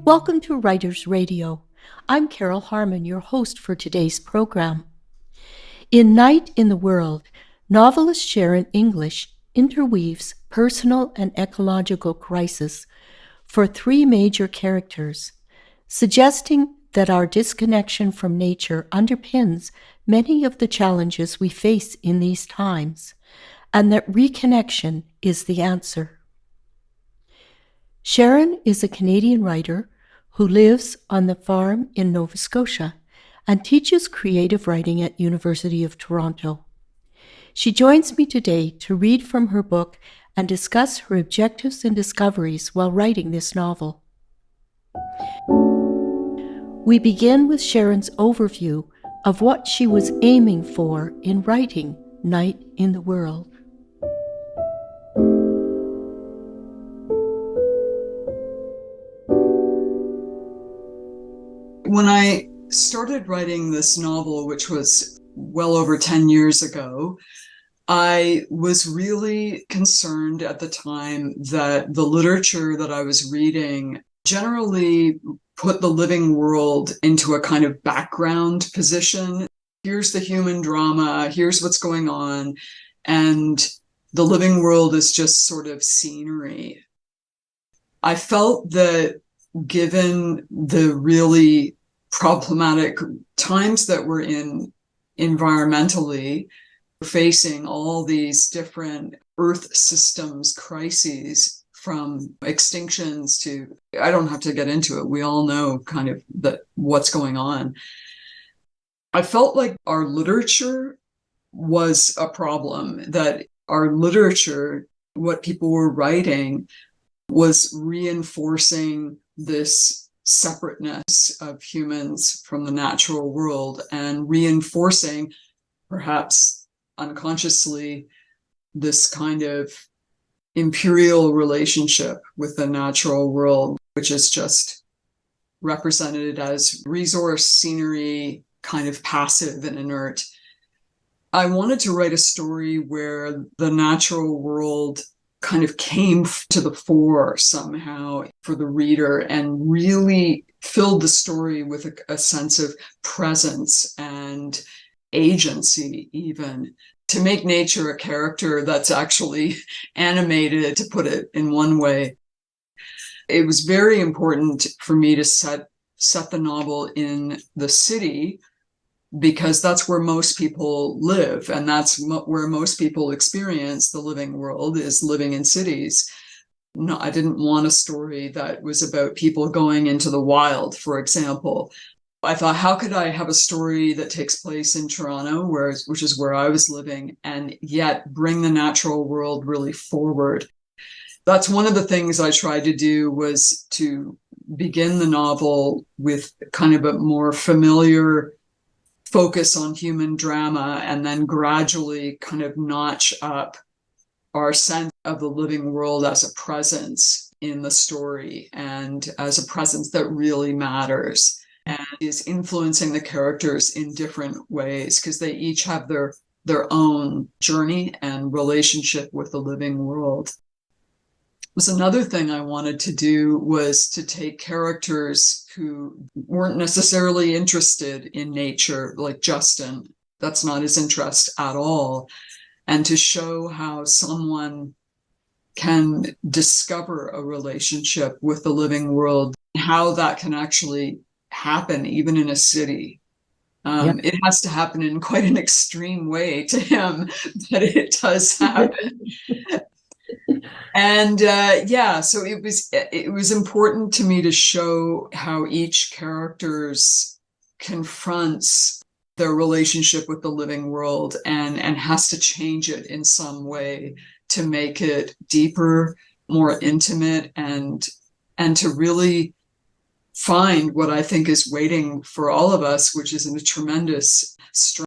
Welcome to Writers Radio. I'm Carol Harmon, your host for today's program. In Night in the World, novelist Sharon English interweaves personal and ecological crisis for three major characters, suggesting that our disconnection from nature underpins many of the challenges we face in these times, and that reconnection is the answer. Sharon is a Canadian writer who lives on the farm in Nova Scotia and teaches creative writing at University of Toronto. She joins me today to read from her book and discuss her objectives and discoveries while writing this novel. We begin with Sharon's overview of what she was aiming for in writing Night in the World. When I started writing this novel, which was well over 10 years ago, I was really concerned at the time that the literature that I was reading generally put the living world into a kind of background position. Here's the human drama, here's what's going on, and the living world is just sort of scenery. I felt that given the really problematic times that we're in environmentally, facing all these different Earth systems crises, from extinctions to, I don't have to get into it, we all know kind of what's going on. I felt like our literature was a problem, that our literature, what people were writing, was reinforcing this separateness of humans from the natural world and reinforcing, perhaps unconsciously, this kind of imperial relationship with the natural world, which is just represented as resource, scenery, kind of passive and inert. I wanted to write a story where the natural world kind of came to the fore somehow for the reader and really filled the story with a sense of presence and agency, even to make nature a character that's actually animated, to put it in one way. It was very important for me to set the novel in the city, because that's where most people live, and that's where most people experience the living world, is living in cities. No, I didn't want a story that was about people going into the wild, for example. I thought, how could I have a story that takes place in Toronto, which is where I was living, and yet bring the natural world really forward? That's one of the things I tried to do, was to begin the novel with kind of a more familiar focus on human drama, and then gradually kind of notch up our sense of the living world as a presence in the story, and as a presence that really matters and is influencing the characters in different ways, because they each have their own journey and relationship with the living world. Another thing I wanted to do was to take characters who weren't necessarily interested in nature, like Justin, that's not his interest at all, and to show how someone can discover a relationship with the living world, how that can actually happen even in a city. It has to happen in quite an extreme way to him, but it does happen. And so it was important to me to show how each character's confronts their relationship with the living world and has to change it in some way to make it deeper, more intimate, and to really find what I think is waiting for all of us, which is a tremendous strength